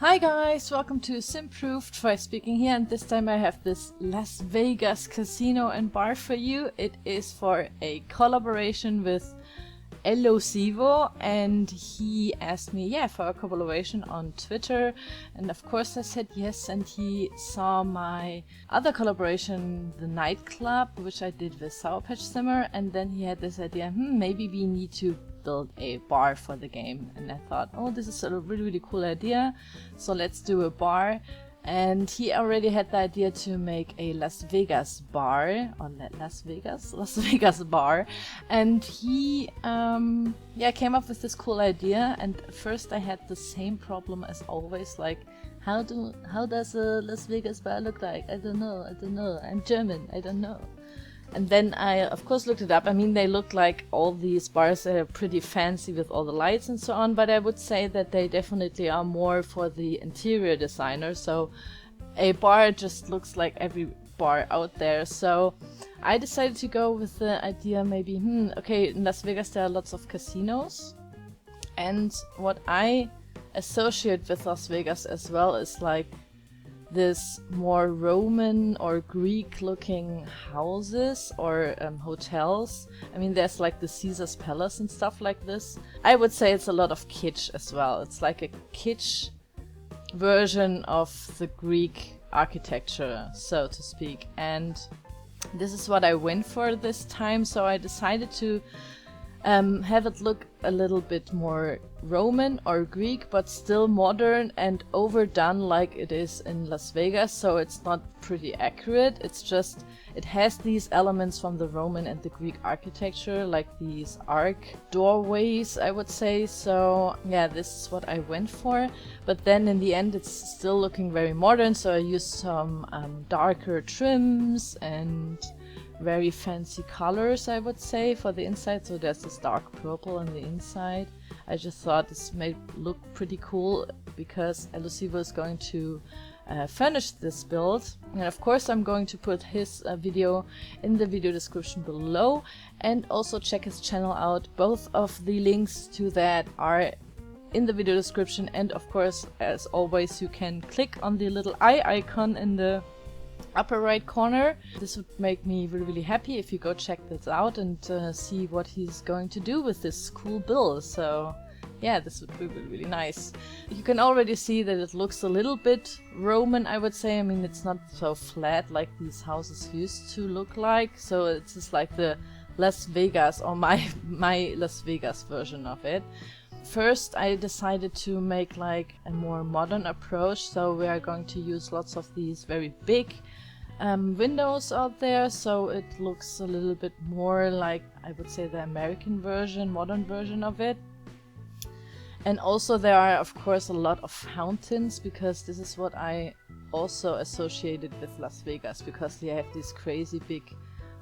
Hi guys, welcome to Simproved. Troy speaking here, and this time I have this Las Vegas casino and bar for you. It is for a collaboration with Elusivo, and he asked me, for a collaboration on Twitter, and of course I said yes, and he saw my other collaboration, the nightclub, which I did with Sour Patch Simmer, and then he had this idea, maybe we need to build a bar for the game, and I thought, oh, this is a really cool idea, so let's do a bar. And he already had the idea to make a Las Vegas bar, or Las Vegas bar, and he came up with this cool idea. And at first I had the same problem as always, like how does a Las Vegas bar look like? I don't know, I'm German, I don't know. And then I, of course, looked it up. I mean, they look like all these bars that are pretty fancy with all the lights and so on, but I would say that they definitely are more for the interior designer. So a bar just looks like every bar out there. So I decided to go with the idea maybe, okay, in Las Vegas there are lots of casinos. And what I associate with Las Vegas as well is like this more Roman or Greek looking houses or hotels. I mean, there's like the Caesar's Palace and stuff like this. I would say it's a lot of kitsch as well. It's like a kitsch version of the Greek architecture, so to speak. And this is what I went for this time, so I decided to have it look a little bit more Roman or Greek, but still modern and overdone like it is in Las Vegas, so it's not pretty accurate. It's just, it has these elements from the Roman and the Greek architecture, like these arc doorways, I would say. So yeah, this is what I went for. But then in the end it's still looking very modern, so I used some darker trims and very fancy colors, I would say, for the inside. So there's this dark purple on the inside. I just thought this may look pretty cool because Elusivo is going to furnish this build. And of course I'm going to put his video in the video description below, and also check his channel out. Both of the links to that are in the video description, and of course, as always, you can click on the little eye icon in the upper right corner. This would make me really happy if you go check this out and see what he's going to do with this cool build. So yeah, this would be really nice. You can already see that it looks a little bit Roman, I would say. I mean, it's not so flat like these houses used to look like, so it's just like the Las Vegas, or my Las Vegas version of it. First I decided to make like a more modern approach, so we are going to use lots of these very big windows out there, so it looks a little bit more like, I would say, the American version, modern version of it. And also there are of course a lot of fountains, because this is what I also associated with Las Vegas, because they have these crazy big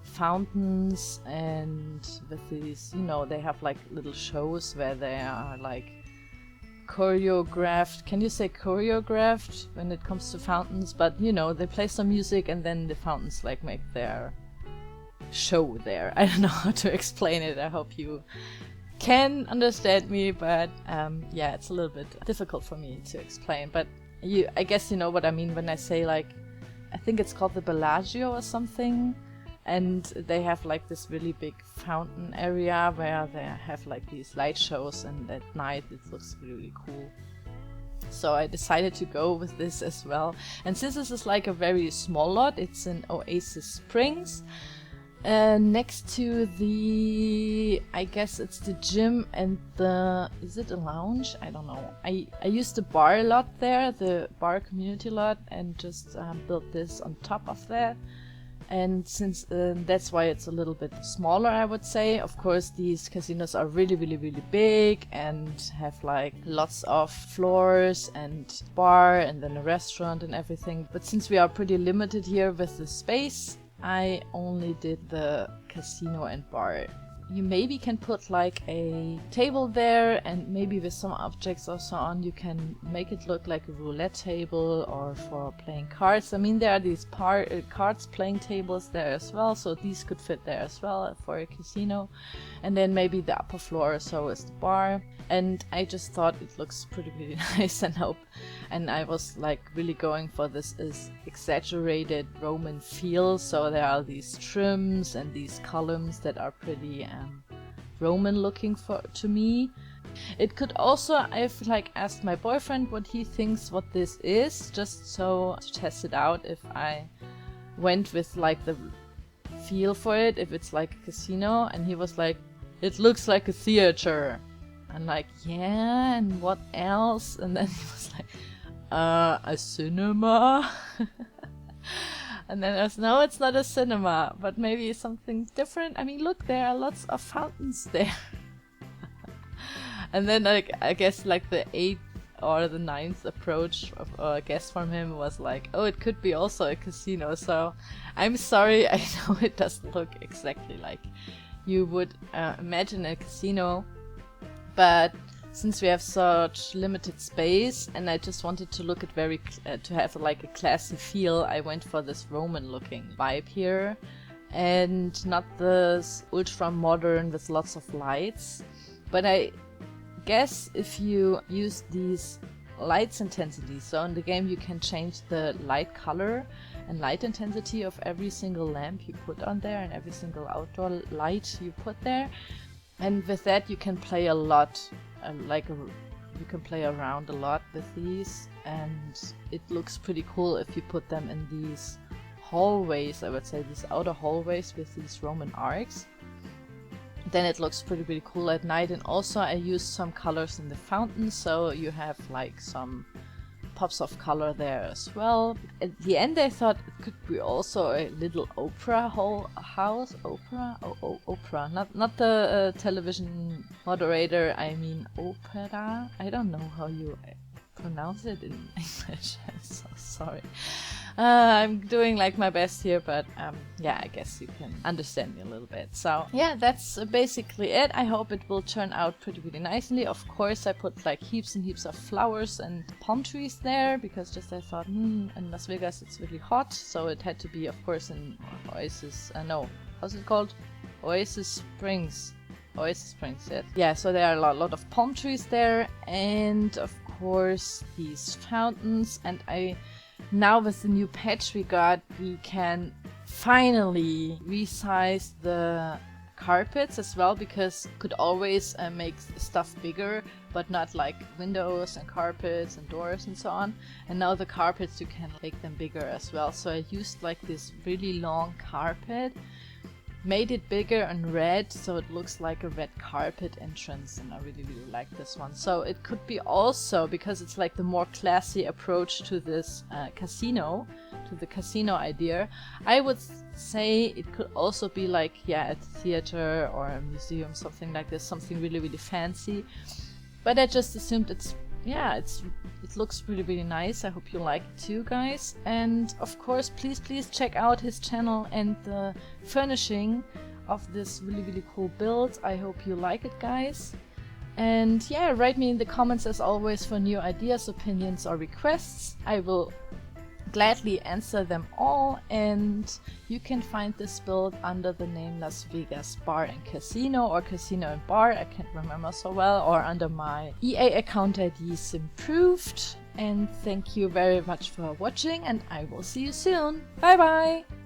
fountains, and with these, you know, they have like little shows where they are like choreographed. Can you say choreographed when it comes to fountains? But you know, they play some music and then the fountains like make their show there. I don't know how to explain it. I hope you can understand me, but yeah, it's a little bit difficult for me to explain. But I guess you know what I mean when I say, like, I think it's called the Bellagio or something. And they have like this really big fountain area where they have like these light shows, and at night it looks really cool. So I decided to go with this as well. And since this is like a very small lot, it's in Oasis Springs. Next to the, I guess it's the gym and the, is it a lounge? I don't know. I used the bar lot there, the bar community lot, and just built this on top of that. And since that's why it's a little bit smaller, I would say. Of course, these casinos are really big and have like lots of floors and bar and then a restaurant and everything. But since we are pretty limited here with the space, I only did the casino and bar you maybe can put like a table there, and maybe with some objects or so on you can make it look like a roulette table or for playing cards. I mean, there are these cards playing tables there as well, so these could fit there as well for a casino. And then maybe the upper floor or so is the bar. And I just thought it looks pretty nice, and I was like really going for this is exaggerated Roman feel. So there are these trims and these columns that are pretty Roman looking to me. It could also, I've like asked my boyfriend what he thinks what this is, just so to test it out if I went with like the feel for it, if it's like a casino. And he was like, it looks like a theater. I'm like, yeah, and what else? And then he was like, a cinema? And then I was, no, it's not a cinema, but maybe something different. I mean, look, there are lots of fountains there. And then like, I guess like the 8th or the 9th approach of guess from him was like, oh, it could be also a casino. So I'm sorry, I know it doesn't look exactly like you would imagine a casino. But since we have such limited space, and I just wanted to look at to have like a classy feel, I went for this Roman-looking vibe here, and not this ultra-modern with lots of lights. But I guess if you use these lights intensity, so in the game you can change the light color and light intensity of every single lamp you put on there and every single outdoor light you put there. And with that you can play a lot, you can play around a lot with these, and it looks pretty cool if you put them in these hallways, I would say these outer hallways with these Roman arcs. Then it looks pretty cool at night. And also I used some colors in the fountain, so you have like some pops of color there as well. At the end I thought it could be also a little opera house. Opera, not the television moderator, I mean opera. I don't know how you pronounce it in English. I'm so sorry. I'm doing like my best here, but yeah, I guess you can understand me a little bit. So yeah, that's basically it. I hope it will turn out pretty nicely. Of course, I put like heaps and heaps of flowers and palm trees there, because just I thought, in Las Vegas it's really hot, so it had to be, of course, in Oasis. No, how's it called? Oasis Springs. Oasis Springs, yes. Yeah, so there are a lot of palm trees there, and of course these fountains. And now with the new patch we got, we can finally resize the carpets as well, because could always make stuff bigger, but not like windows and carpets and doors and so on. And now the carpets, you can make them bigger as well. So I used like this really long carpet, made it bigger and red, so it looks like a red carpet entrance, and I really like this one. So it could be also, because it's like the more classy approach to this casino, to the casino idea, I would say it could also be like, yeah, a theater or a museum, something like this, something really fancy. But I just assumed it looks really nice. I hope you like it too, guys. And of course, please check out his channel and the furnishing of this really cool build. I hope you like it, guys. And yeah, write me in the comments as always for new ideas, opinions or requests. I will gladly answer them all, and you can find this build under the name Las Vegas Bar and Casino, or Casino and Bar, I can't remember so well, or under my EA account ID Simproved. And thank you very much for watching, and I will see you soon. Bye bye!